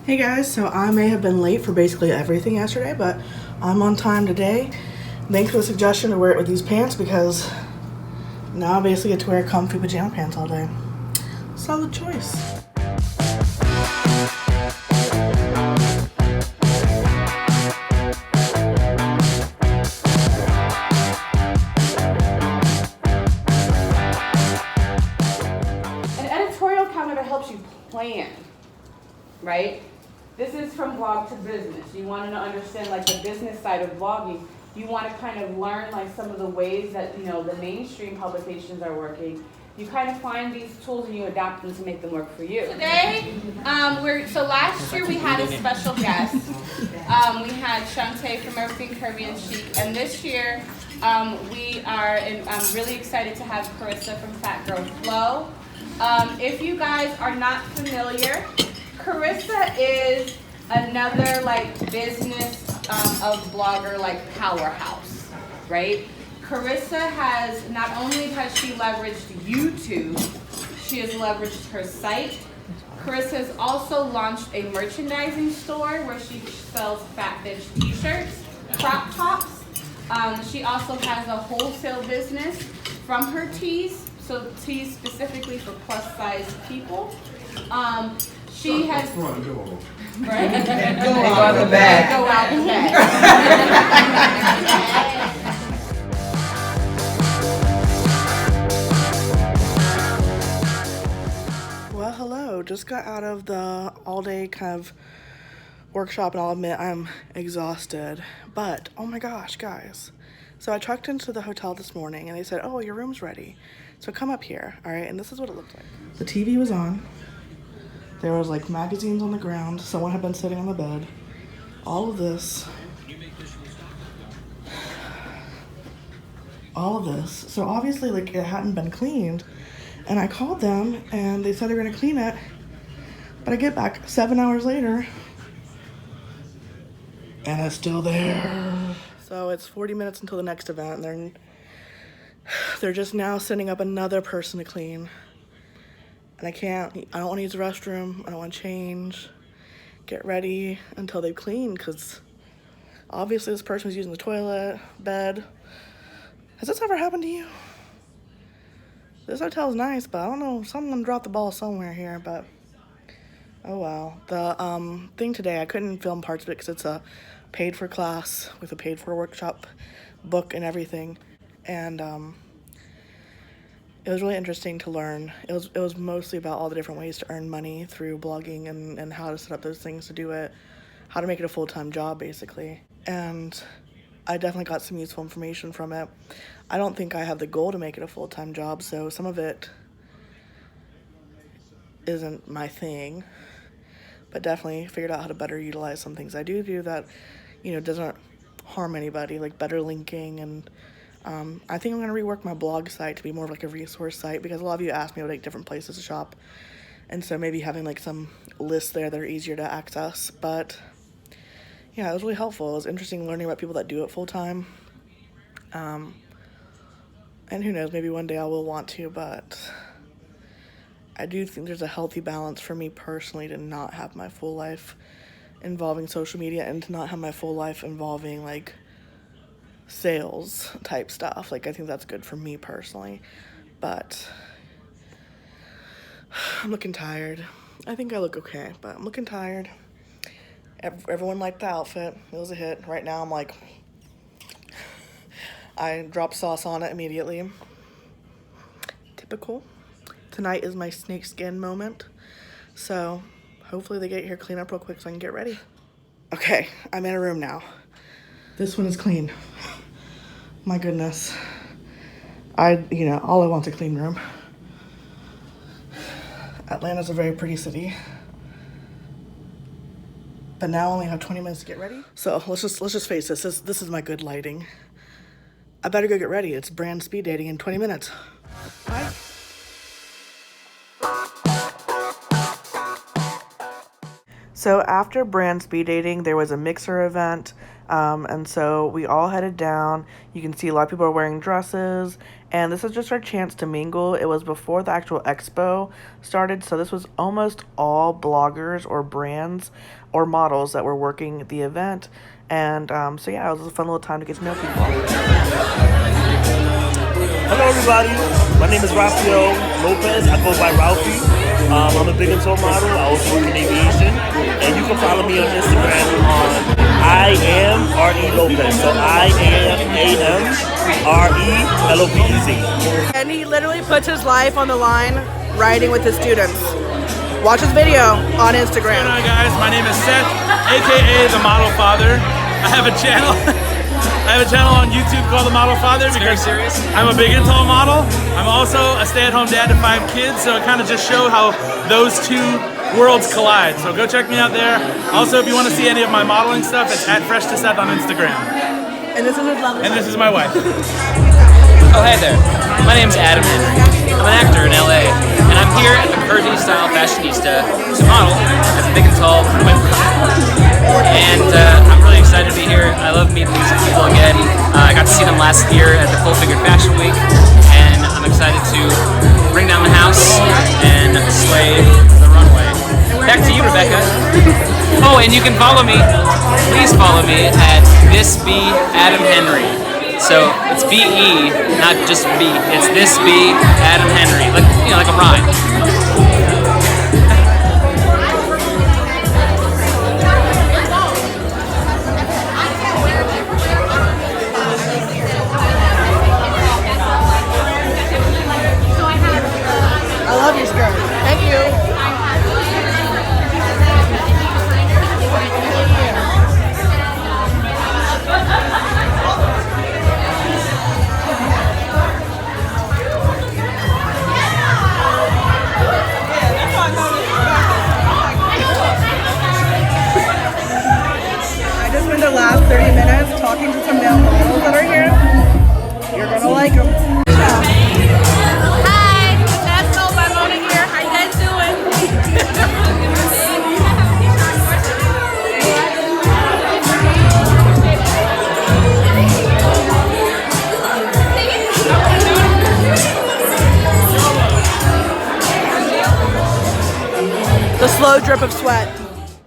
Hey guys, so I may have been late for basically everything yesterday, but I'm on time today. Thanks for the suggestion to wear it with these pants because now I basically get to wear comfy pajama pants all day. Solid choice. An editorial calendar helps you plan, right? This is from blog to business. You want to understand like the business side of blogging. You want to kind of learn like some of the ways that the mainstream publications are working. You kind of find these tools and you adapt them to make them work for you. Today, so last year we had a special guest. We had Shantae from Everything Curvy and Chic, and this year I'm really excited to have Carissa from Fat Girl Flow. If you guys are not familiar, Carissa is another like business of blogger like powerhouse, right? Carissa has not only has she leveraged YouTube, she has leveraged her site. Carissa has also launched a merchandising store where she sells Fat Bitch t-shirts, crop tops. She also has a wholesale business from her tees, so tees specifically for plus size people. She has right? Go out the bag. Go out the bag. Well, hello. Just got out of the all-day kind of workshop, and I'll admit I'm exhausted. But, oh my gosh, guys. So I checked into the hotel this morning, and they said, oh, your room's ready. So come up here, all right? And this is what it looked like. The TV was on. There was like magazines on the ground. Someone had been sitting on the bed. All of this. All of this. So obviously like it hadn't been cleaned. And I called them and they said they're gonna clean it. But I get back 7 hours later and it's still there. So it's 40 minutes until the next event, and they're just now sending up another person to clean. And I don't want to use the restroom. I don't want to change, get ready until they've cleaned, because obviously this person was using the toilet, bed. Has this ever happened to you? This hotel's nice, but I don't know, someone dropped the ball somewhere here, but oh well. The thing today, I couldn't film parts of it because it's a paid for class with a paid for workshop book and everything. And it was really interesting to learn. It was mostly about all the different ways to earn money through blogging and how to set up those things to do it, how to make it a full-time job, basically. And I definitely got some useful information from it. I don't think I have the goal to make it a full-time job, so some of it isn't my thing, but definitely figured out how to better utilize some things I do that, doesn't harm anybody, like better linking. And I think I'm going to rework my blog site to be more of like a resource site, because a lot of you asked me about like different places to shop, and so maybe having like some lists there that are easier to access. But yeah, it was really helpful. It was interesting learning about people that do it full time, and who knows, maybe one day I will want to, but I do think there's a healthy balance for me personally to not have my full life involving social media and to not have my full life involving like sales type stuff. Like I think that's good for me personally, but I'm looking tired. I think I look okay, but I'm looking tired. Everyone liked the outfit. It was a hit. Right now I'm like, I dropped sauce on it immediately. Typical. Tonight is my snakeskin moment, so hopefully they get here clean up real quick so I can get ready. Okay, I'm in a room now. This one is clean. My goodness. All I want's a clean room. Atlanta's a very pretty city. But now I only have 20 minutes to get ready. So let's just face this. This is my good lighting. I better go get ready. It's brand speed dating in 20 minutes. Bye. So after brand speed dating, there was a mixer event, and so we all headed down. You can see a lot of people are wearing dresses, and this is just our chance to mingle. It was before the actual expo started, so this was almost all bloggers or brands or models that were working the event. And so yeah, it was a fun little time to get to know people. Hello everybody, my name is Rafael Lopez. I go by Ralphie. I'm a big and tall model. I also work in aviation, and you can follow me on Instagram on I am R.E. Lopez. So I am AMRELOPEZ. And he literally puts his life on the line riding with his students. Watch his video on Instagram. What's going on, guys? My name is Seth, aka the Model Father. I have a channel. I have a channel on YouTube called The Model Father because I'm a big and tall model. I'm also a stay-at-home dad to 5 kids, so it kind of just shows how those two worlds collide. So go check me out there. Also, if you want to see any of my modeling stuff, it's at Fresh to Seth on Instagram. And this is his lovely. And this is my wife. Oh, hey there. My name's Adam Henry. I'm an actor in LA, and I'm here at the Curvy Style Fashionista to model as a big and tall women. And I'm really excited to be here. I love meeting these people again. I got to see them last year at the Full Figured Fashion Week, and I'm excited to bring down the house and slay the runway. Back to you, Rebecca. Oh, and you can follow me. Please follow me at This Be Adam Henry. So it's B-E, not just B. It's This Be Adam Henry, like like a rhyme. I love your skirt. Thank you. I just spent the last 30 minutes talking to some Nell models that are here. You're gonna like them. The slow drip of sweat.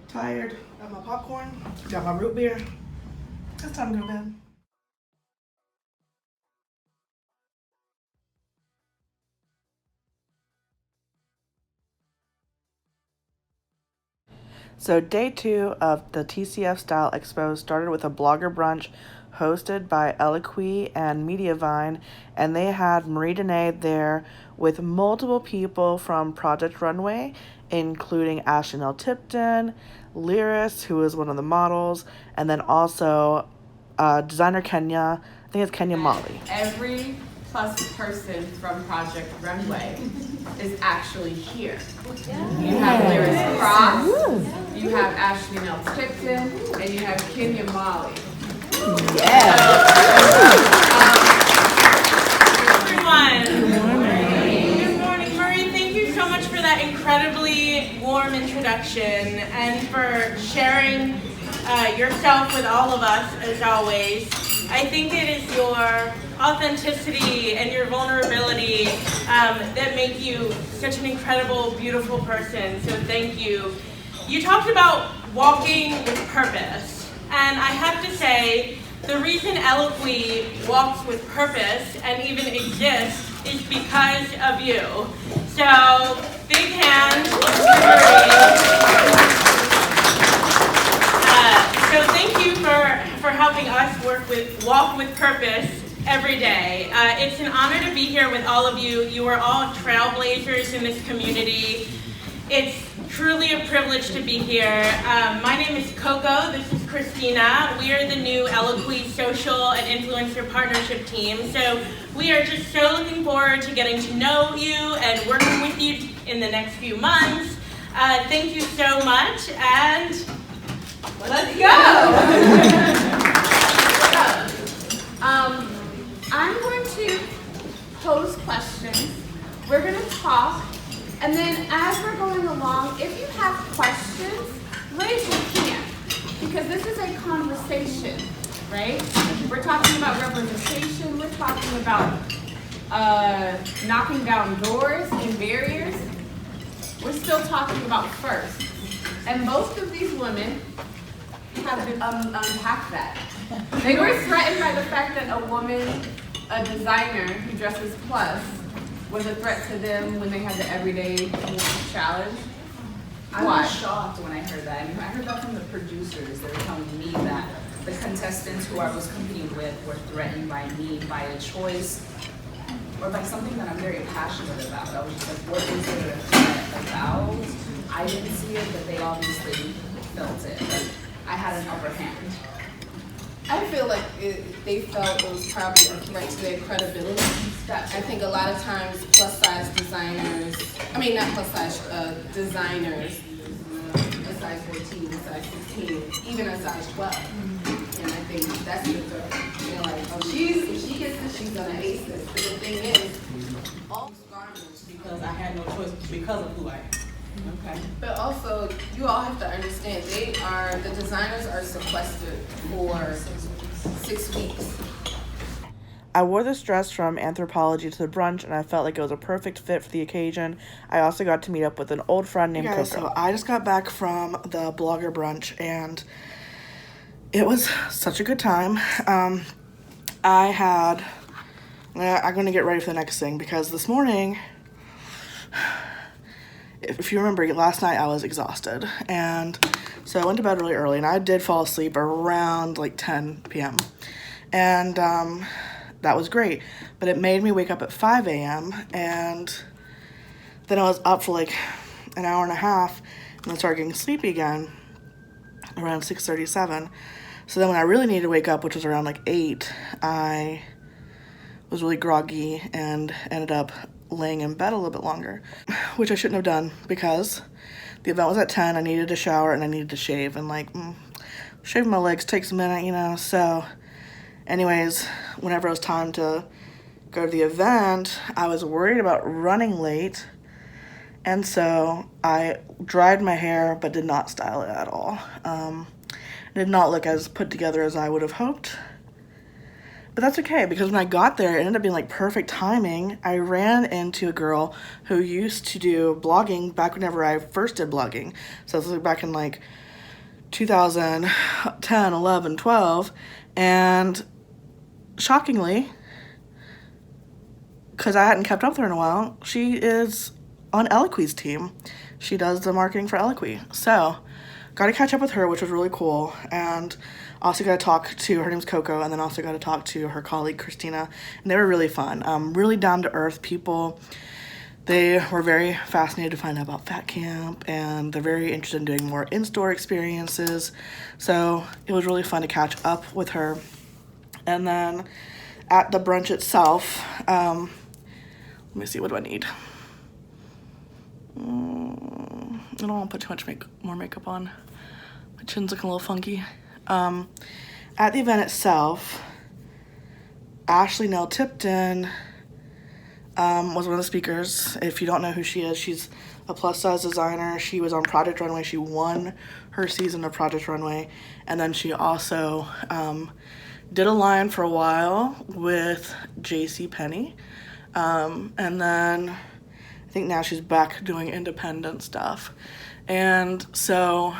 Tired. Got my popcorn. Got my root beer. It's time to go to bed. So day 2 of the TCF Style Expo started with a blogger brunch hosted by Eloquy and Mediavine, and they had Marie Denee there with multiple people from Project Runway, including Nell Tipton, Lyris, who was one of the models, and then also designer Kenya, I think it's Kenya Molly. Every plus person from Project Runway is actually here. You have Lyris Cross, you have Nell Tipton, and you have Kenya Molly. Good morning, Marie. Thank you so much for that incredibly warm introduction and for sharing yourself with all of us, as always. I think it is your authenticity and your vulnerability that make you such an incredible, beautiful person. So thank you. You talked about walking with purpose, and I have to say, the reason Eloquy walks with purpose and even exists is because of you. So, big hand to Marie. So thank you for helping us walk with purpose every day. It's an honor to be here with all of you. You are all trailblazers in this community. It's truly a privilege to be here. My name is Coco. This is Christina. We are the new Eloquy social and influencer partnership team. So we are just so looking forward to getting to know you and working with you in the next few months. Thank you so much, and let's go. I'm going to pose questions. We're going to talk. And then as we're going along, if you have questions, Raise your hand, because this is a conversation, right? We're talking about representation. We're talking about knocking down doors and barriers. We're still talking about first. And most of these women have unpacked that. They were threatened by the fact that a woman, a designer who dresses plus, was a threat to them when they had the everyday challenge. I was shocked when I heard that. I mean, I heard that from the producers. They were telling me that the contestants who I was competing with were threatened by me by a choice or by something that I'm very passionate about. I was just like, what is it a threat about? I didn't see it, but they obviously felt it. Like, I had an upper hand. I feel like they felt it was probably a threat to their credibility. I think a lot of times plus size designers, I mean not plus size, designers, a size 14, a size 16, even a size 12. And I think that's the threat. They're like, oh, if she gets this, she's gonna ace this. But the thing is, all garments, Because I had no choice because of who I am. Okay. but also you all have to understand, the designers are sequestered for 6 weeks. I wore this dress from Anthropology to the brunch, and I felt like it was a perfect fit for the occasion. I also got to meet up with an old friend named Coco. So I just got back from the blogger brunch, and it was such a good time. I'm going to get ready for the next thing, because this morning, if you remember, last night I was exhausted, and so I went to bed really early, and I did fall asleep around like 10 p.m. And that was great, but it made me wake up at 5 a.m. and then I was up for like an hour and a half and then started getting sleepy again around 6:37. So then when I really needed to wake up, which was around like 8, I was really groggy and ended up laying in bed a little bit longer, which I shouldn't have done because the event was at 10. I needed to shower and I needed to shave, and like shaving my legs takes a minute, you know. So anyways, whenever it was time to go to the event, I was worried about running late, and so I dried my hair but did not style it at all. It did not look as put together as I would have hoped. But that's okay, because when I got there, it ended up being like perfect timing. I ran into a girl who used to do blogging back whenever I first did blogging. So this was back in like 2010, 11, 12. And shockingly, because I hadn't kept up with her in a while, she is on Eloquie's team. She does the marketing for Eloquie. So got to catch up with her, which was really cool. And also got to talk to, her name's Coco, and then also got to talk to her colleague, Christina. And they were really fun. Really down-to-earth people. They were very fascinated to find out about Fat Camp, and they're very interested in doing more in-store experiences. So it was really fun to catch up with her. And then at the brunch itself, let me see, what do I need? I don't want to put too much more makeup on. My chin's looking a little funky. At the event itself, Ashley Nell Tipton was one of the speakers. If you don't know who she is, she's a plus-size designer. She was on Project Runway. She won her season of Project Runway. And then she also did a line for a while with JCPenney. And then I think now she's back doing independent stuff. And so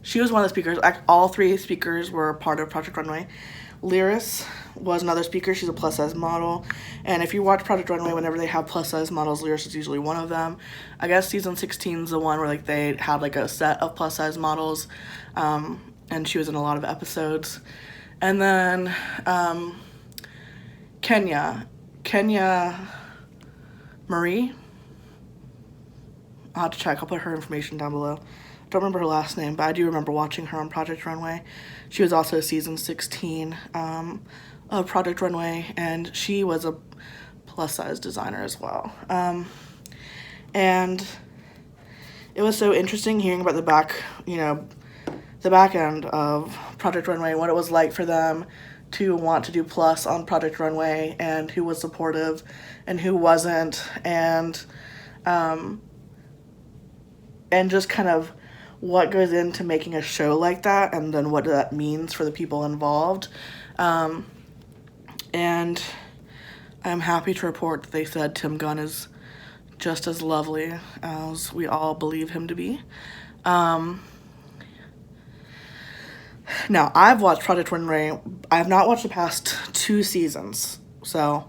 she was one of the speakers. All 3 speakers were part of Project Runway. Lyris was another speaker. She's a plus-size model. And if you watch Project Runway, whenever they have plus-size models, Lyris is usually one of them. I guess season 16 is the one where like they had like a set of plus-size models. And she was in a lot of episodes. And then Kenya Marie. I'll have to check. I'll put her information down below. Don't remember her last name, but I do remember watching her on Project Runway. She was also season 16 of Project Runway, and she was a plus-size designer as well. And it was so interesting hearing about the back end of Project Runway, what it was like for them to want to do plus on Project Runway, and who was supportive and who wasn't, and just kind of what goes into making a show like that, and then what that means for the people involved. And I'm happy to report that they said Tim Gunn is just as lovely as we all believe him to be. Now, I've watched Project Runway. I have not watched the past 2 seasons, so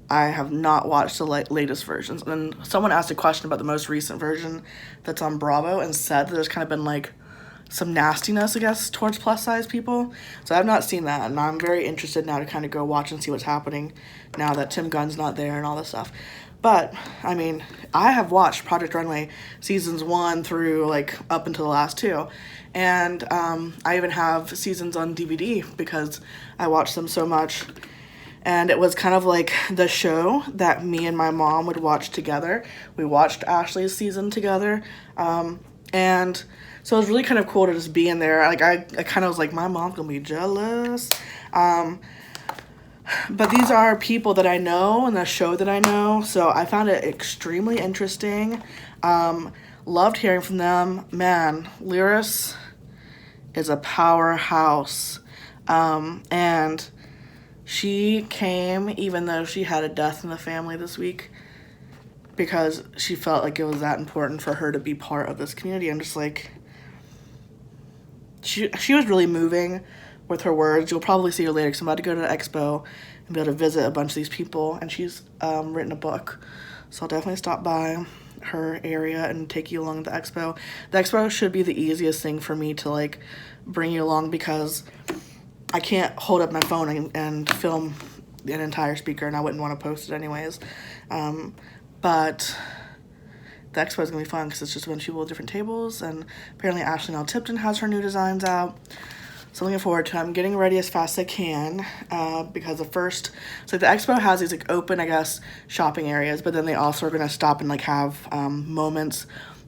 I have not watched the latest versions. And someone asked a question about the most recent version that's on Bravo and said that there's kind of been like some nastiness, I guess, towards plus size people. So I've not seen that, and I'm very interested now to kind of go watch and see what's happening now that Tim Gunn's not there and all this stuff. But, I mean, I have watched Project Runway seasons 1 through, like, up until the last 2. And I even have seasons on DVD because I watched them so much. And it was kind of like the show that me and my mom would watch together. We watched Ashley's season together. And so it was really kind of cool to just be in there. Like, I kind of was like, my mom's gonna be jealous. But these are people that I know and the show that I know, so I found it extremely interesting. Loved hearing from them. Man, Lyris is a powerhouse. And she came even though she had a death in the family this week because she felt like it was that important for her to be part of this community. I'm just like, she was really moving with her words. You'll probably see her later because I'm about to go to the expo and be able to visit a bunch of these people, and she's written a book, so I'll definitely stop by her area and take you along to the expo. The expo should be the easiest thing for me to like bring you along because I can't hold up my phone and film an entire speaker, and I wouldn't want to post it anyways. But the expo is going to be fun because it's just a bunch of people with different tables, and apparently Ashley Nell Tipton has her new designs out. So looking forward to it. I'm getting ready as fast as I can because the expo has these like open, I guess, shopping areas, but then they also are going to stop and like have moments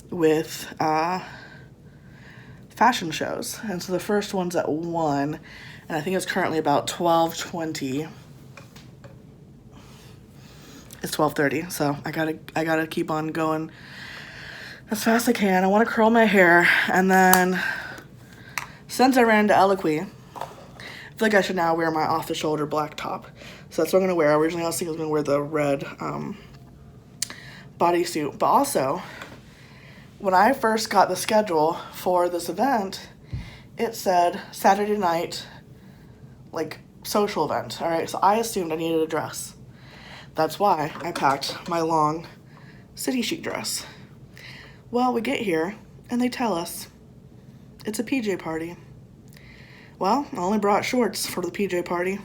with fashion shows. And so the first one's at 1, and I think it's currently about 12:20. It's 12:30, so I gotta keep on going as fast as I can. I want to curl my hair, and then since I ran to Eloquy, I feel like I should now wear my off-the-shoulder black top. So that's what I'm going to wear. Originally, I was thinking I was going to wear the red bodysuit. But also, when I first got the schedule for this event, it said Saturday night, like, social event. All right, so I assumed I needed a dress. That's why I packed my long city chic dress. Well, we get here, and they tell us it's a PJ party. Well, I only brought shorts for the PJ party.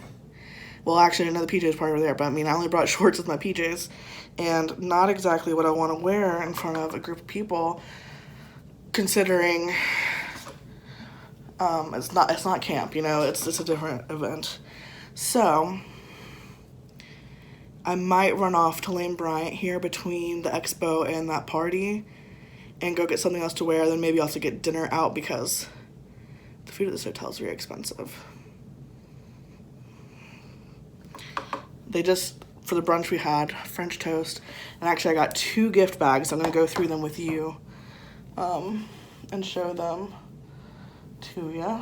Well, actually, I didn't know the PJs party were there, but I mean, I only brought shorts with my PJs, and not exactly what I want to wear in front of a group of people, considering it's not camp, you know, it's a different event. So I might run off to Lane Bryant here between the expo and that party and go get something else to wear, then maybe also get dinner out because the food at this hotel is very expensive. They just, for the brunch we had, French toast, and actually I got 2 gift bags. I'm going to go through them with you and show them to you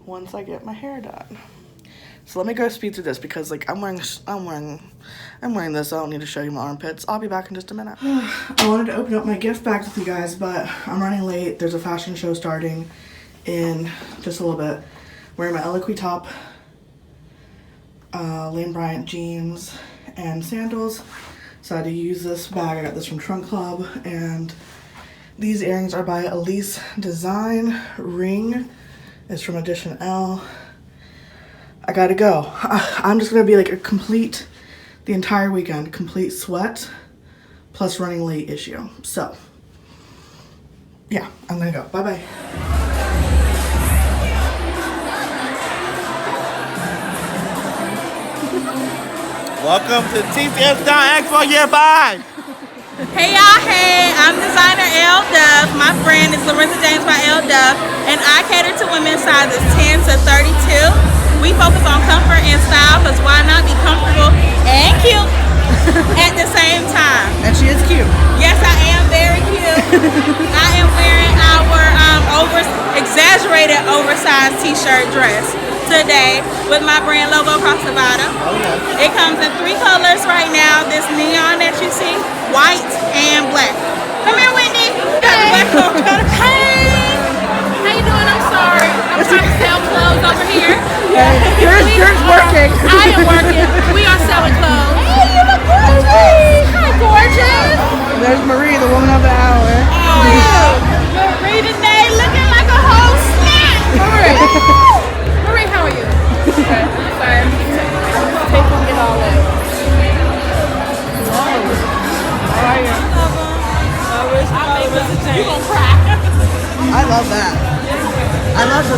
once I get my hair done. So let me go speed through this because like I'm wearing this. I don't need to show you my armpits. I'll be back in just a minute. I wanted to open up my gift bags with you guys, but I'm running late. There's a fashion show starting in just a little bit. Wearing my Eloquy top, Lane Bryant jeans, and sandals. So I had to use this bag. I got this from Trunk Club, and these earrings are by Elise Design. Ring is from Edition L. I gotta go. I'm just gonna be like the entire weekend, complete sweat plus running late issue. So, yeah, I'm gonna go. Bye-bye. Welcome to TCF Style Expo. Yeah, bye. Hey y'all, hey, I'm designer L Dove. My brand is Lorenza James by L Dove, and I cater to women sizes 10 to 32. We focus on comfort and style, because why not be comfortable and cute at the same time? And she is cute. Yes, I am very cute. you. I am wearing our exaggerated oversized t-shirt dress today with my brand logo across the bottom. It comes in 3 colors right now. This neon that you see, white and black. Come here, Whitney. Got the black coat. Hey, how you doing? I'm sorry. I'm trying to sell clothes over here. Yours working. I am working. We are selling clothes. Hey, you look gorgeous. Hi, gorgeous. There's Marie, the woman of the hour. Marie Denee looking like a whole snack. Marie, how are you? Okay. Sorry. Taking it all in. How are you? You gonna cry? I love that. I love the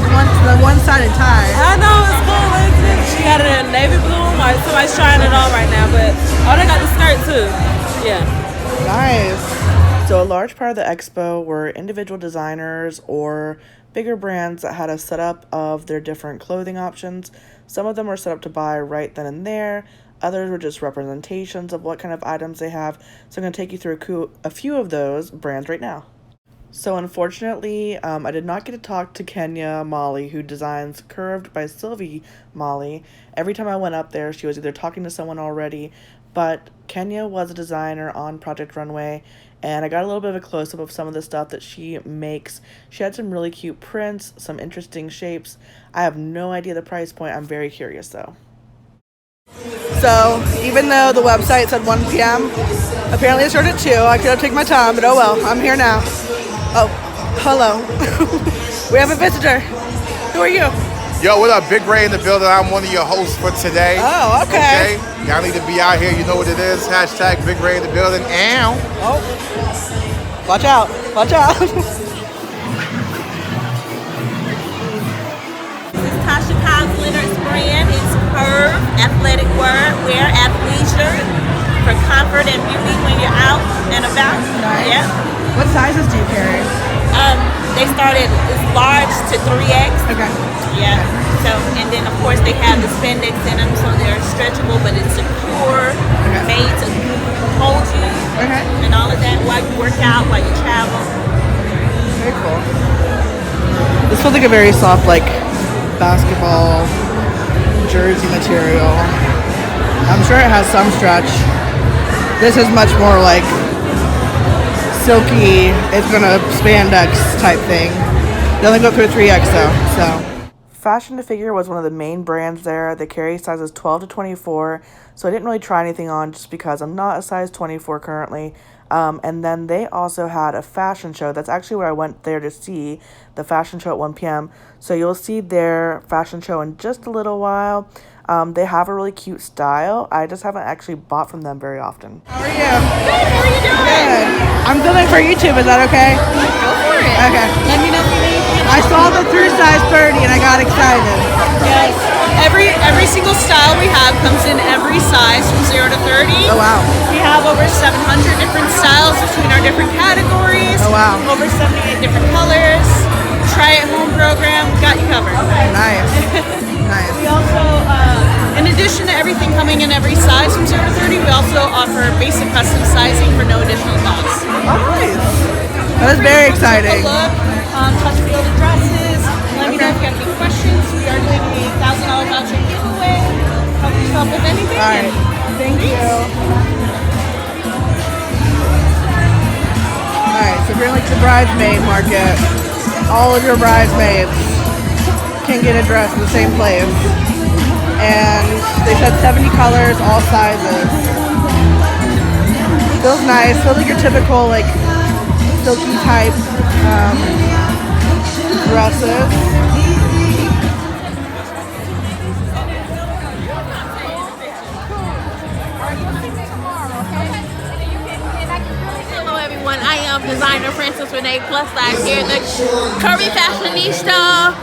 one-sided tie. I know, it's cool, isn't it? She got it in navy blue and white. Somebody's trying it on right now, but they got the skirt too. Yeah. Nice. So a large part of the expo were individual designers or bigger brands that had a setup of their different clothing options. Some of them were set up to buy right then and there. Others were just representations of what kind of items they have. So I'm going to take you through a few of those brands right now. So unfortunately, I did not get to talk to Kenya Molly, who designs Curved by Sylvie Molly. Every time I went up there, she was either talking to someone already, but Kenya was a designer on Project Runway, and I got a little bit of a close-up of some of the stuff that she makes. She had some really cute prints, some interesting shapes. I have no idea the price point. I'm very curious, though. So, even though the website said 1 p.m., apparently it started at 2. I could have taken my time, but oh well, I'm here now. Oh, hello. We have a visitor. Who are you? Yo, what up? Big Ray in the building. I'm one of your hosts for today. Oh, okay. Y'all need to be out here. You know what it is. Hashtag Big Ray in the building. Ow. Oh. Watch out. Watch out. This is Tasha Kyle's Leonard's brand. It's Curve athletic wear athleisure for comfort and beauty when you're out and about. Nice. Yeah. What sizes do you carry? They started as large to 3X. Okay. Yeah. So, and then of course they have the spandex in them, so they're stretchable, but it's secure, made to hold you, and all of that while you work out, while you travel. Very cool. This feels like a very soft, like basketball jersey material. I'm sure it has some stretch. This is much more like silky, it's gonna spandex type thing. They only go through 3X though, so. Fashion to Figure was one of the main brands there. They carry sizes 12 to 24, so I didn't really try anything on just because I'm not a size 24 currently. And then they also had a fashion show. That's actually where I went there to see the fashion show at 1 p.m. So you'll see their fashion show in just a little while. They have a really cute style. I just haven't actually bought from them very often. How are you? Good, how are you doing? Good. I'm filming for YouTube, is that okay? Go for it. Okay. Let me know if you need anything. I saw the through size 30 and I got excited. Yes. Every single style we have comes in every size from 0 to 30. Oh wow. We have over 700 different styles between our different categories. Oh wow. Over 78 different colors. Try at home program, got you covered. Nice. Nice. We also, in addition to everything coming in every size from 0 to 30, we also offer basic custom sizing for no additional cost. Oh, nice. That is very exciting. Take a look, touch feel the dresses. Let me know if you have any questions. We are doing a $1,000 voucher giveaway. Help yourself with anything. All right. Thank you. All right. So if you're like the bridesmaid market, all of your bridesmaids can get a dress in the same place. And they said 70 colors, all sizes. Feels nice. Feels like your typical like silky type dresses. I am designer Frances Renee plus size here at the Curvy Fashionista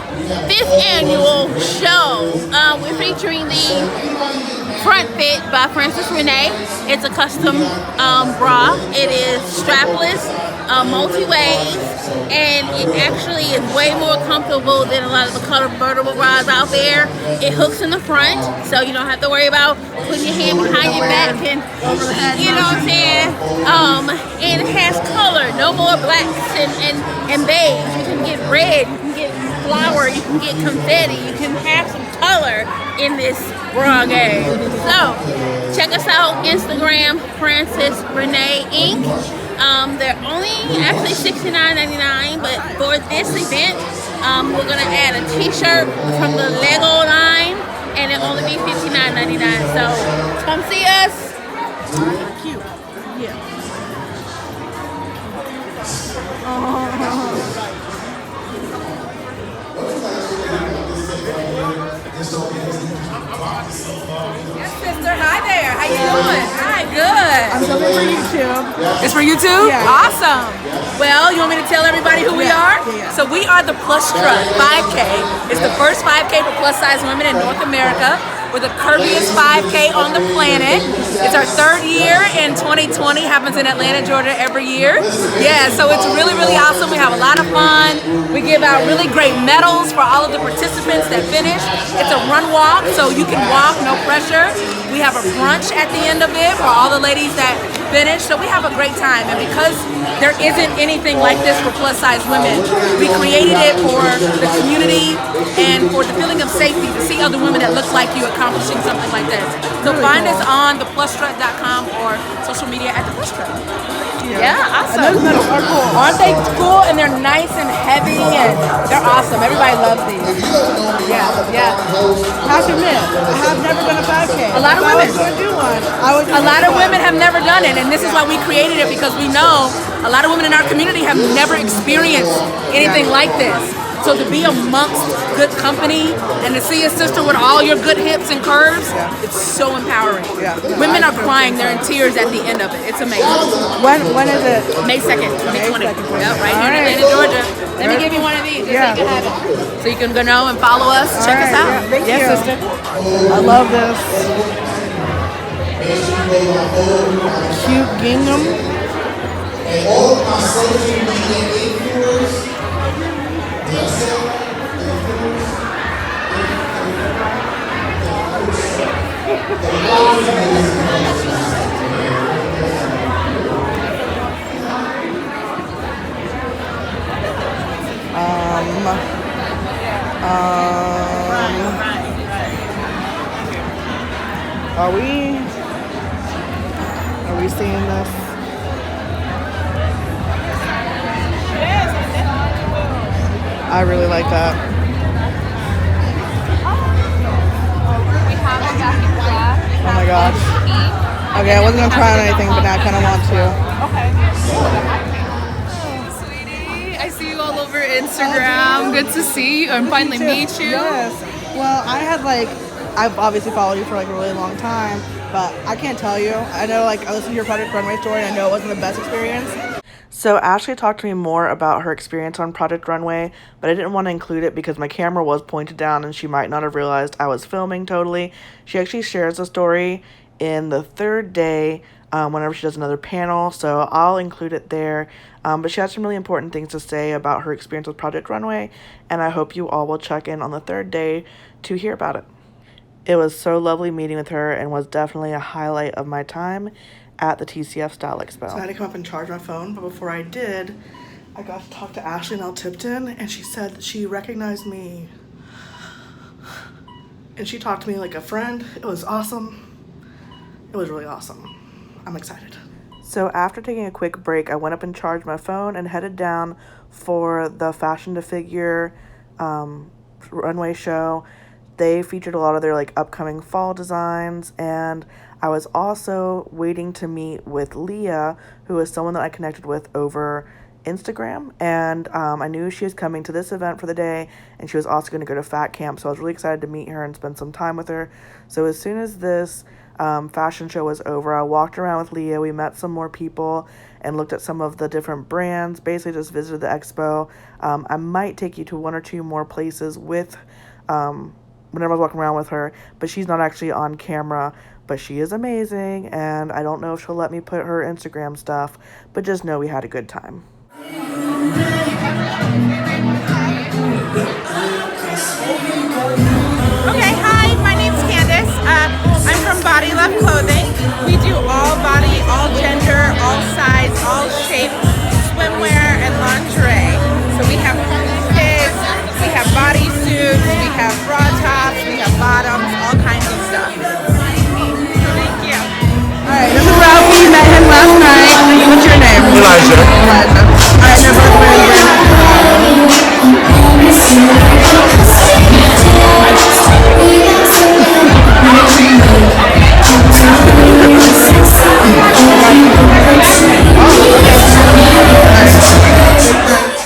5th annual show. We're featuring the Front Fit by Frances Renee. It's a custom bra. It is strapless. multi-ways, and it actually is way more comfortable than a lot of the convertible bras out there. It hooks in the front, so you don't have to worry about putting your hand behind your back and, you know what I'm saying? And it has color, no more blacks and beige. You can get red, you can get flower, you can get confetti, you can have some color in this bra game. So, check us out, Instagram, Francis Renee Inc. They're only actually $69.99, but for this event, we're gonna add a t-shirt from the Lego line, and it'll only be $59.99. So, come see us. Cute. Yeah. Yes, sister. Hi there. How you doing? Hi, good. I'm filming for YouTube. It's for YouTube? Yeah. Awesome. Well, you want me to tell everybody who we are? Yeah. So we are the Plus Strut 5K. It's the first 5K for plus size women in North America. We're the curviest 5K on the planet. It's our third year in 2020. Happens in Atlanta, Georgia every year. Yeah, so it's really, really awesome. We have a lot of fun. We give out really great medals for all of the participants that finish. It's a run walk, so you can walk, no pressure. We have a brunch at the end of it for all the ladies that finish. So we have a great time. And because there isn't anything like this for plus size women, we created it for the community and for the feeling of safety to see other women that look like you accomplishing something like this. So find us on theplusstrut.com or social media at theplusstrut. Yeah, awesome. Those medals are cool. Aren't they cool? And they're nice and heavy and they're awesome. Everybody loves these. Yeah, yeah. I have to admit, I have never done a 5K. A lot of If women. I was going to do one. A lot of women have never done it, and this is why we created it, because we know a lot of women in our community have never experienced anything like this. So to be amongst good company and to see a sister with all your good hips and curves, it's so empowering. Yeah. Women are crying, they're in tears at the end of it. It's amazing. When is it? May 2nd, 2020. May 2nd. Yep, right here in Alright. Atlanta, Georgia. Let me give you one of these, just so you can have it. So you can go know and follow us. Check us out. Yeah, thank yes, you. sister. I love this. Cute gingham. And all of my social media influencers, Are we seeing this? I really like that. Oh my gosh. Okay, I wasn't gonna try on anything, but now I kind of want to. Sweetie, I see you all over Instagram. Good to see you and finally meet you. Yes. Well, I've obviously followed you for like a really long time, but I can't tell you. I know I listened to your Project Runway story, and I know it wasn't the best experience. So Ashley talked to me more about her experience on Project Runway, but I didn't want to include it because my camera was pointed down and she might not have realized I was filming totally. She actually shares the story in the third day whenever she does another panel, so I'll include it there. But she had some really important things to say about her experience with Project Runway, and I hope you all will check in on the third day to hear about it. It was so lovely meeting with her and was definitely a highlight of my time at the TCF Style Expo. So I had to come up and charge my phone, but before I did, I got to talk to Ashley Nell Tipton, and she said that she recognized me. And she talked to me like a friend. It was awesome. It was really awesome. I'm excited. So after taking a quick break, I went up and charged my phone and headed down for the Fashion to Figure runway show. They featured a lot of their upcoming fall designs, and I was also waiting to meet with Leah, who is someone that I connected with over Instagram, and I knew she was coming to this event for the day, and she was also going to go to Fat Camp, so I was really excited to meet her and spend some time with her. So as soon as this fashion show was over, I walked around with Leah, we met some more people, and looked at some of the different brands, basically just visited the expo. I might take you to one or two more places with whenever I was walking around with her, but she's not actually on camera, but she is amazing, and I don't know if she'll let me put her Instagram stuff, but just know we had a good time. Okay, hi, my name's Candace. I'm from Body Love Clothing. We do all body, all gender, all size, all shapes, swimwear, and lingerie. So we have kids, we have bodysuits, we have bra tops, we have bottoms, all kinds of stuff. Thank you. Alright, this is Ralphie. You met him last night. What's your name? Elijah. Alright, they're both wearing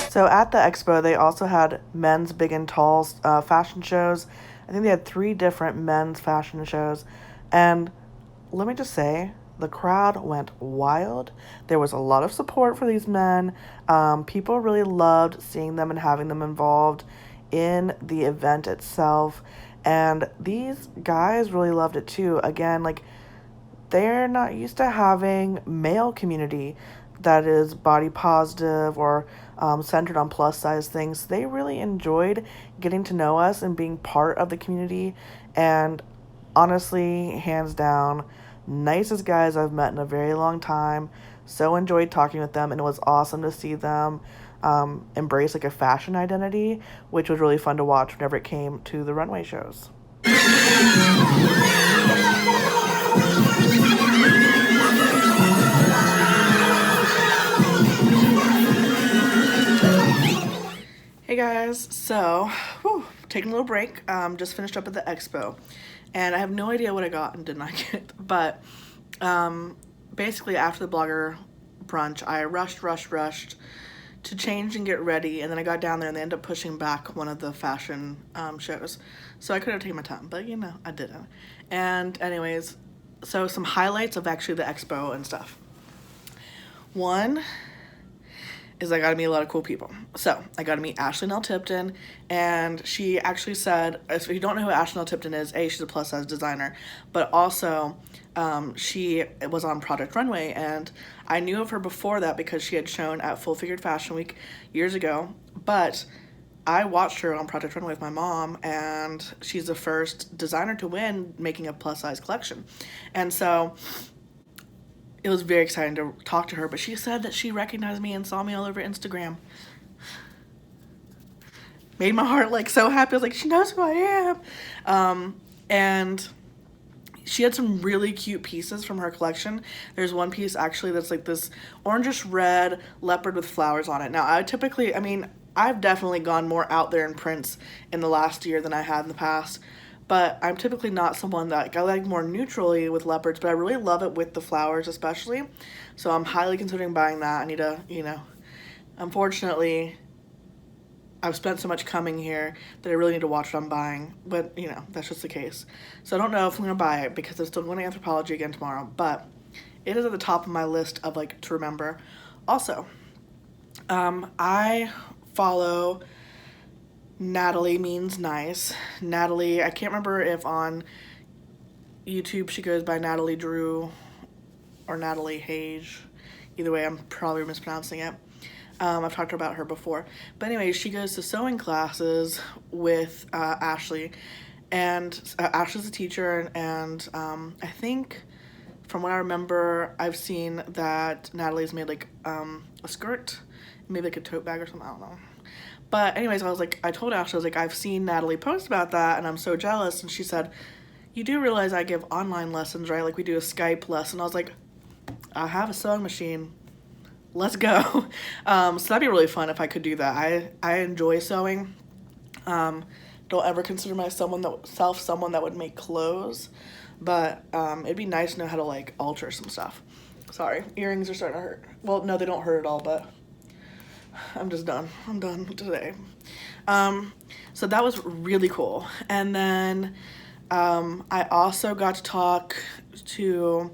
So at the expo, they also had men's big and tall fashion shows. I think they had 3 different men's fashion shows. And let me just say, the crowd went wild. There was a lot of support for these men. People really loved seeing them and having them involved in the event itself. And these guys really loved it too. Again, like, they're not used to having male community that is body positive or centered on plus size things. They really enjoyed getting to know us and being part of the community. And honestly, hands down, nicest guys I've met in a very long time. So enjoyed talking with them, and it was awesome to see them embrace like a fashion identity, which was really fun to watch whenever it came to the runway shows. Hey guys, so taking a little break. Just finished up at the expo, and I have no idea what I got and did not get. But basically, after the blogger brunch, I rushed to change and get ready, and then I got down there and they ended up pushing back one of the fashion shows, so I could have taken my time, but you know, I didn't. And anyways, so some highlights of actually the expo and stuff. One is I got to meet a lot of cool people. So I got to meet Nell Tipton, and she actually said, if you don't know who Nell Tipton is, she's a plus size designer, but also she was on Project Runway, and I knew of her before that because she had shown at Full Figured Fashion Week years ago, but I watched her on Project Runway with my mom, and she's the first designer to win making a plus size collection. And so it was very exciting to talk to her, but she said that she recognized me and saw me all over Instagram. Made my heart like so happy. I was like, she knows who I am. And she had some really cute pieces from her collection. There's one piece actually that's like this orangish red leopard with flowers on it. Now I've definitely gone more out there in prints in the last year than I had in the past. But I'm typically not someone that I like more neutrally with leopards, but I really love it with the flowers especially. So I'm highly considering buying that. I need to, unfortunately, I've spent so much coming here that I really need to watch what I'm buying. But, that's just the case. So I don't know if I'm going to buy it because I'm still going to Anthropologie again tomorrow. But it is at the top of my list of, to remember. Also, I follow Natalie Means Nice. Natalie, I can't remember if on YouTube she goes by Natalie Drew or Natalie Hage. Either way, I'm probably mispronouncing it. I've talked about her before. But anyway, she goes to sewing classes with Ashley. And Ashley's a teacher, and I think from what I remember, I've seen that Natalie's made a skirt, maybe like a tote bag or something, I don't know. But anyways, I told Ashley, I've seen Natalie post about that, and I'm so jealous. And she said, you do realize I give online lessons, right? Like, we do a Skype lesson. I was like, I have a sewing machine. Let's go. So that'd be really fun if I could do that. I enjoy sewing. Don't ever consider myself someone that would make clothes. But it'd be nice to know how to, alter some stuff. Sorry, earrings are starting to hurt. Well, no, they don't hurt at all, but I'm just done. I'm done today. So that was really cool. And then I also got to talk to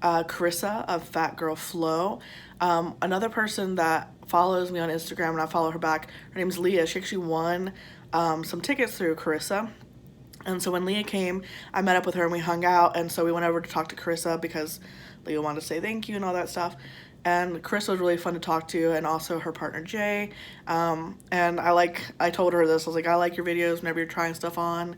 Carissa of Fat Girl Flow. Another person that follows me on Instagram, and I follow her back, her name's Leah. She actually won some tickets through Carissa. And so when Leah came, I met up with her and we hung out. And so we went over to talk to Carissa because Leah wanted to say thank you and all that stuff. And Chris was really fun to talk to, and also her partner Jay. And I told her this, I was like, I like your videos whenever you're trying stuff on.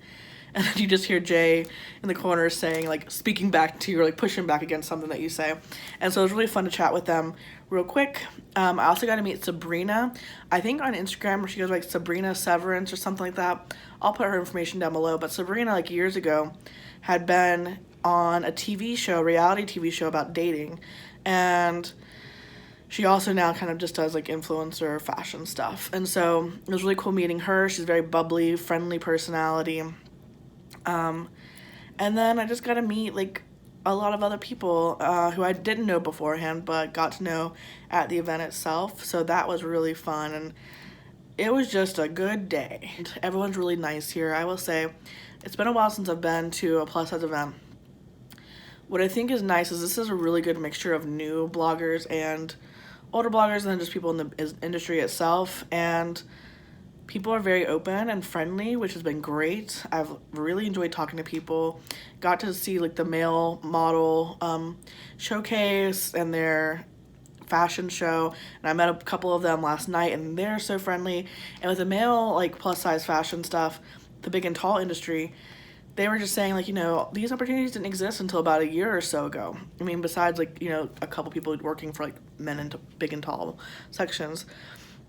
And then you just hear Jay in the corner saying, like, speaking back to you, or like pushing back against something that you say. And so it was really fun to chat with them real quick. I also got to meet Sabrina. I think on Instagram she goes like Sabrina Severance or something like that. I'll put her information down below. But Sabrina, like years ago, had been on a TV show, reality TV show about dating. And she also now kind of just does like influencer fashion stuff. And so it was really cool meeting her. She's very bubbly, friendly personality. And then I just got to meet like a lot of other people who I didn't know beforehand, but got to know at the event itself. So that was really fun, and it was just a good day. Everyone's really nice here. I will say it's been a while since I've been to a plus size event. What I think is nice is this is a really good mixture of new bloggers and older bloggers, and then just people in the industry itself. And people are very open and friendly, which has been great. I've really enjoyed talking to people. Got to see like the male model showcase and their fashion show, and I met a couple of them last night, and they're so friendly. And with the male like plus size fashion stuff, the big and tall industry, they were just saying like, you know, these opportunities didn't exist until about a year or so ago. I mean, besides like, you know, a couple people working for like men into big and tall sections.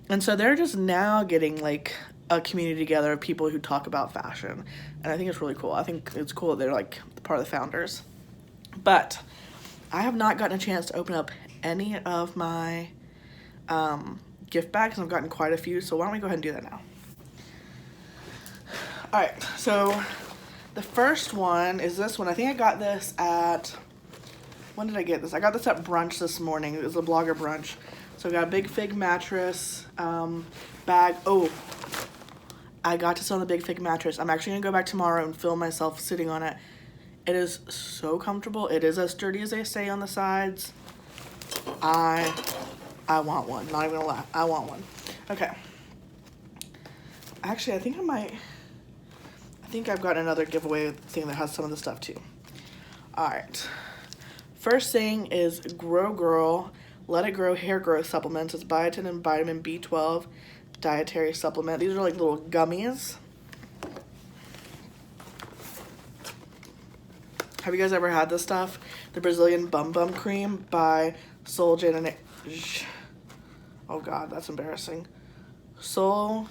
And so they're just now getting like a community together of people who talk about fashion. And I think it's really cool. I think it's cool that they're like part of the founders. But I have not gotten a chance to open up any of my gift bags. I've gotten quite a few, so why don't we go ahead and do that now. All right, so the first one is this one. I think I got this at, when did I get this? I got this at brunch this morning. It was a blogger brunch. So I got a Big Fig mattress bag. Oh, I got to sit on the Big Fig mattress. I'm actually gonna go back tomorrow and film myself sitting on it. It is so comfortable. It is as sturdy as they say on the sides. I want one, not even gonna lie. I want one. Okay. Actually, I think I've got another giveaway thing that has some of the stuff too. All right. First thing is Grow Girl Let It Grow Hair Growth Supplements. It's biotin and vitamin B12 dietary supplement. These are like little gummies. Have you guys ever had this stuff? The Brazilian Bum Bum Cream by Sol de... Oh God, that's embarrassing. Sol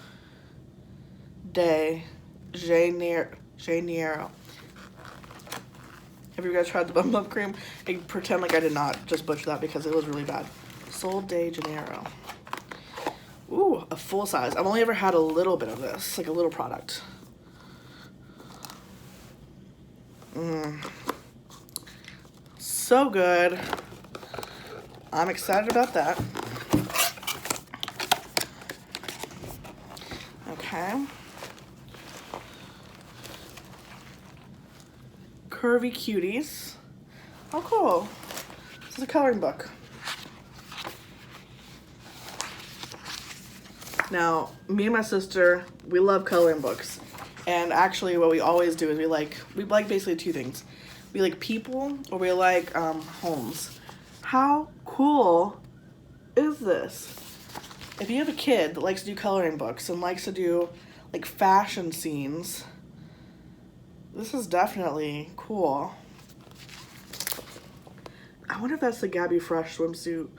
de Janeiro. Have you guys tried the Bum Bum Cream? I pretend like I did not just butcher that because it was really bad. Sol de Janeiro. Ooh, a full size. I've only ever had a little bit of this, like a little product. So good. I'm excited about that. Okay. Curvy Cuties. Oh, cool. This is a coloring book. Now, me and my sister, we love coloring books. And actually what we always do is we like basically two things. We like people, or we like homes. How cool is this? If you have a kid that likes to do coloring books and likes to do like fashion scenes, this is definitely cool. I wonder if that's the Gabby Fresh swimsuit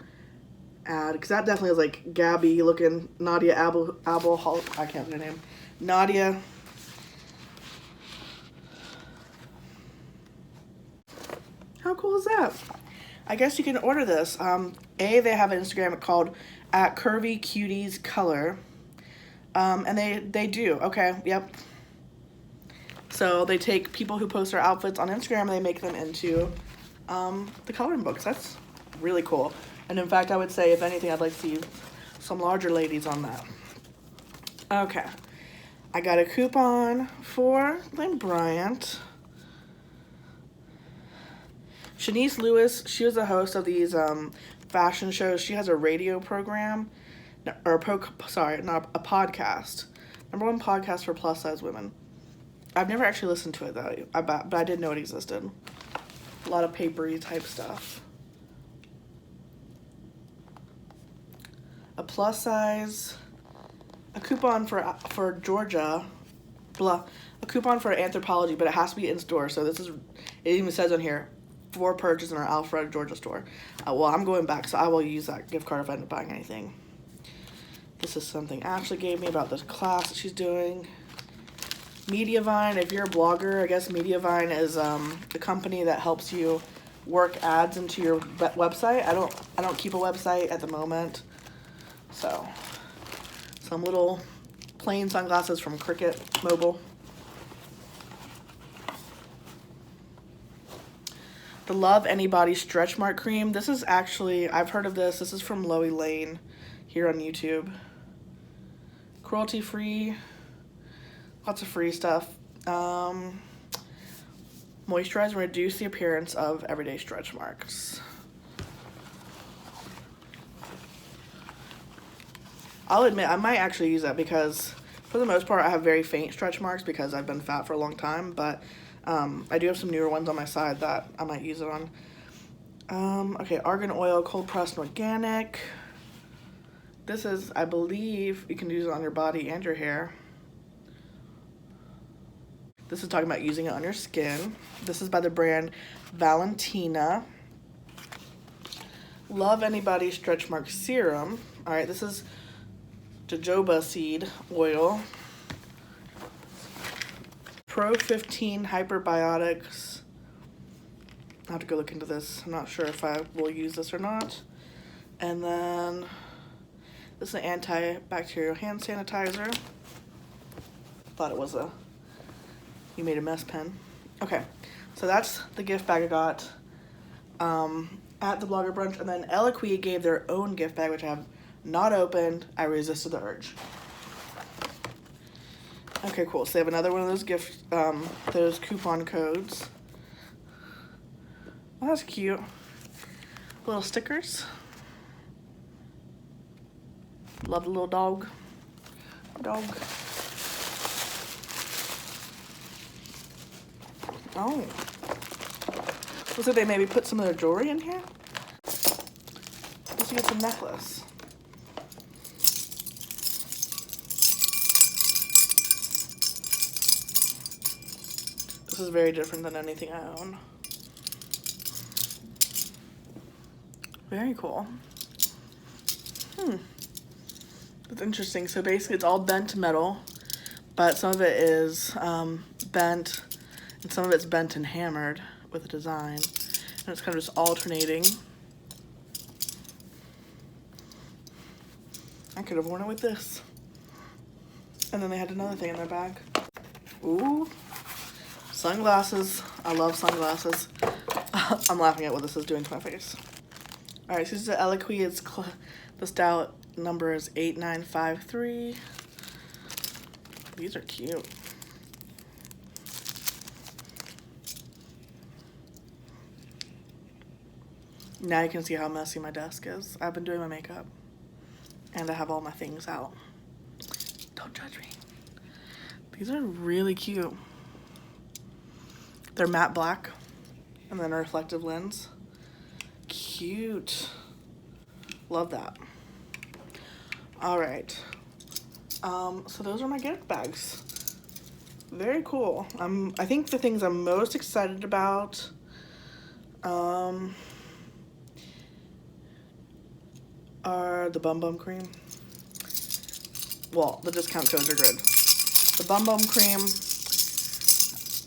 ad, because that definitely is like Gabby looking Nadia Abel I can't say her name. Nadia. How cool is that? I guess you can order this. They have an Instagram called @CurvyCutiesColor. And they do. Okay, yep. So they take people who post their outfits on Instagram and they make them into the coloring books. That's really cool. And in fact, I would say, if anything, I'd like to see some larger ladies on that. Okay. I got a coupon for Lynn Bryant. Shanice Lewis, she was the host of these fashion shows. She has a radio program, or a podcast. #1 podcast for plus size women. I've never actually listened to it though, but I did know it existed. A lot of papery type stuff. a plus size, a coupon for Georgia, a coupon for Anthropology, but it has to be in store. So this is, it even says on here, for purchase in our Alpharetta, Georgia store. Well, I'm going back, so I will use that gift card if I end up buying anything. This is something Ashley gave me about this class that she's doing. Mediavine, if you're a blogger, I guess Mediavine is the company that helps you work ads into your website. I don't keep a website at the moment, so some little plain sunglasses from Cricket Mobile. The Love Anybody Stretch Mark Cream. This is actually, I've heard of this. This is from Loie Lane here on YouTube. Cruelty free. Lots of free stuff. Moisturize and reduce the appearance of everyday stretch marks. I'll admit, I might actually use that because for the most part I have very faint stretch marks because I've been fat for a long time, but I do have some newer ones on my side that I might use it on. Okay, Argan Oil, cold pressed and organic. This is, I believe, you can use it on your body and your hair. This is talking about using it on your skin. This is by the brand Valentina. Love Anybody Stretch Mark Serum. All right, this is jojoba seed oil. Pro 15 Hyperbiotics. I'll have to go look into this. I'm not sure if I will use this or not. And then this is an antibacterial hand sanitizer. Thought it was a You Made a Mess pen. Okay, so that's the gift bag I got at the Blogger Brunch. And then Eloquii gave their own gift bag, which I have not opened. I resisted the urge. Okay, cool. So they have another one of those those coupon codes. Oh, that's cute. Little stickers. Love the little dog. Oh. Looks like they maybe put some of their jewelry in here. Let's see, it's a necklace. This is very different than anything I own. Very cool. That's interesting. So basically it's all bent metal, but some of it is bent and some of it's bent and hammered with a design. And it's kind of just alternating. I could have worn it with this. And then they had another thing in their bag. Ooh. Sunglasses. I love sunglasses. I'm laughing at what this is doing to my face. Alright, so this is the Eloquii. The style number is 8953. These are cute. Now you can see how messy my desk is. I've been doing my makeup. And I have all my things out. Don't judge me. These are really cute. They're matte black. And then a reflective lens. Cute. Love that. Alright. So those are my gift bags. Very cool. I think the things I'm most excited about are the Bum Bum Cream. Well, the discount codes are good. The Bum Bum Cream.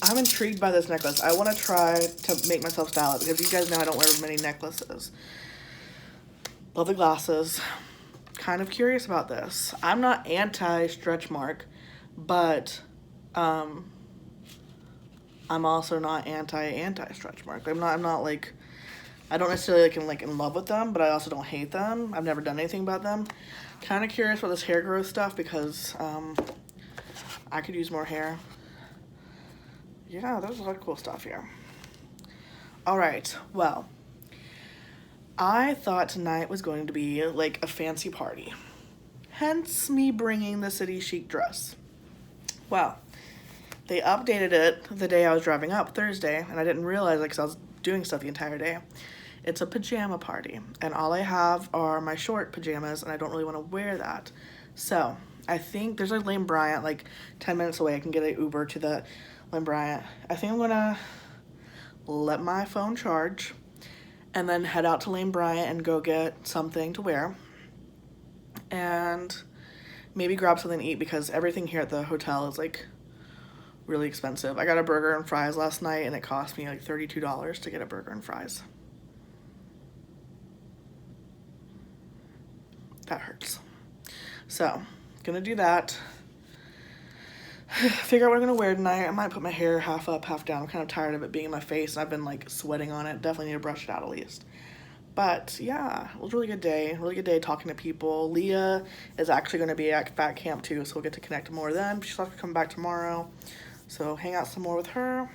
I'm intrigued by this necklace. I want to try to make myself style it because you guys know I don't wear many necklaces. Love the glasses. Kind of curious about this. I'm not anti-stretch mark, but I'm also not anti-stretch mark. I'm not like, I don't necessarily like in love with them, but I also don't hate them. I've never done anything about them. Kind of curious about this hair growth stuff because I could use more hair. Yeah, there's a lot of cool stuff here. All right, well, I thought tonight was going to be like a fancy party. Hence me bringing the City Chic dress. Well, they updated it the day I was driving up, Thursday, and I didn't realize it because I was doing stuff the entire day. It's a pajama party, and all I have are my short pajamas, and I don't really want to wear that. So I think there's a Lane Bryant like 10 minutes away. I can get an Uber to the Lane Bryant. I think I'm gonna let my phone charge and then head out to Lane Bryant and go get something to wear and maybe grab something to eat, because everything here at the hotel is like really expensive. I got a burger and fries last night, and it cost me like $32 to get a burger and fries. That hurts. So, gonna do that. Figure out what I'm gonna wear tonight. I might put my hair half up, half down. I'm kind of tired of it being in my face. I've been like sweating on it. Definitely need to brush it out at least. But yeah, it was a really good day. Really good day talking to people. Leah is actually gonna be at Fat Camp too, so we'll get to connect more then. She's have to come back tomorrow. So hang out some more with her.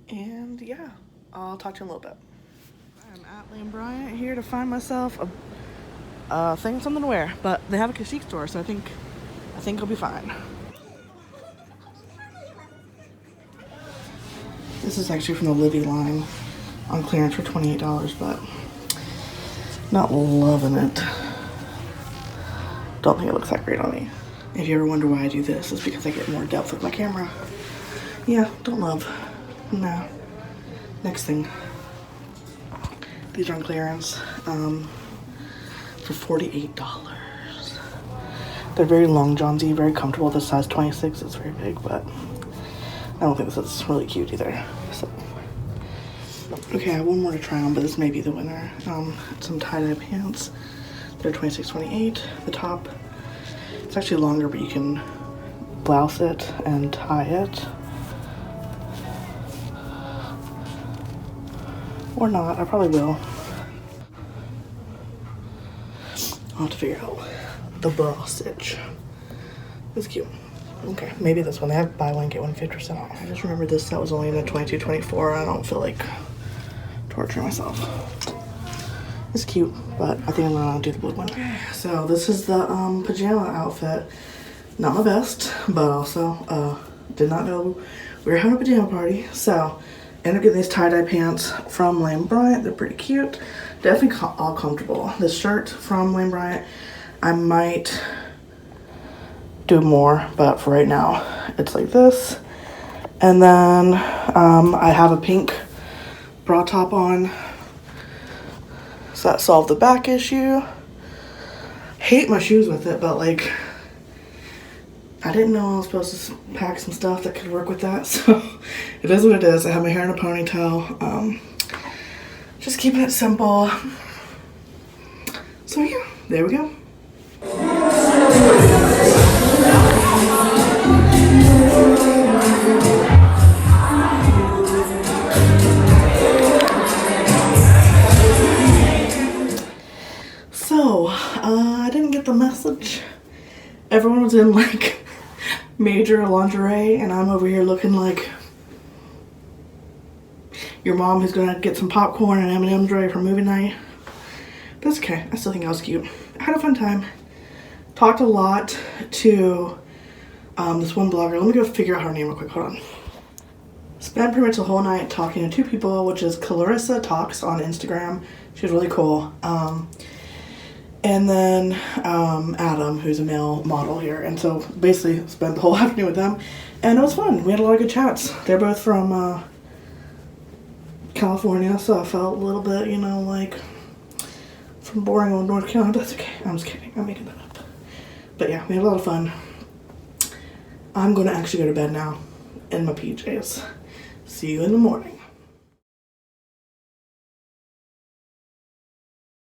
And yeah, I'll talk to you in a little bit. I'm at Lane Bryant here to find myself a thing, something to wear, but they have a chic store, so I think it'll be fine. This is actually from the Livy line on clearance for $28, but not loving it. Don't think it looks that great on me. If you ever wonder why I do this, it's because I get more depth with my camera. Yeah, don't love. No. Next thing. These are on clearance for $48. They're very long johnsy, very comfortable. This size 26 is very big, but I don't think this is really cute either. So, okay, I have one more to try on, but this may be the winner. Some tie-dye pants. They're $26.28. The top, it's actually longer, but you can blouse it and tie it. Or not, I probably will. I'll have to figure out the bra stitch. It's cute. Okay, maybe this one. They have buy one, get one 50% off. I just remember this set was only in a 22-24. I don't feel like torturing myself. It's cute, but I think I'm gonna do the blue one. Okay, so this is the pajama outfit. Not my best, but also did not know we were having a pajama party. So ended up getting these tie-dye pants from Lane Bryant. They're pretty cute. Definitely all comfortable. This shirt from Lane Bryant, I might do more, but for right now, it's like this. And then I have a pink bra top on. So that solved the back issue. Hate my shoes with it, but like, I didn't know I was supposed to pack some stuff that could work with that, so it is what it is. I have my hair in a ponytail. Just keeping it simple. So yeah, there we go. So, I didn't get the message. Everyone was in like major lingerie, and I'm over here looking like your mom who's gonna get some popcorn and M&M's ready for movie night. But it's okay. I still think I was cute. I had a fun time. Talked a lot to this one blogger. Let me go figure out her name real quick. Hold on. Spent pretty much the whole night talking to two people, which is Clarissa Talks on Instagram. She was really cool. And then Adam, who's a male model here. And so basically spent the whole afternoon with them. And it was fun. We had a lot of good chats. They're both from California, so I felt a little bit, you know, like from boring old North Carolina. That's okay. I'm just kidding. I'm making that up. But yeah, we had a lot of fun. I'm going to actually go to bed now in my PJs. See you in the morning.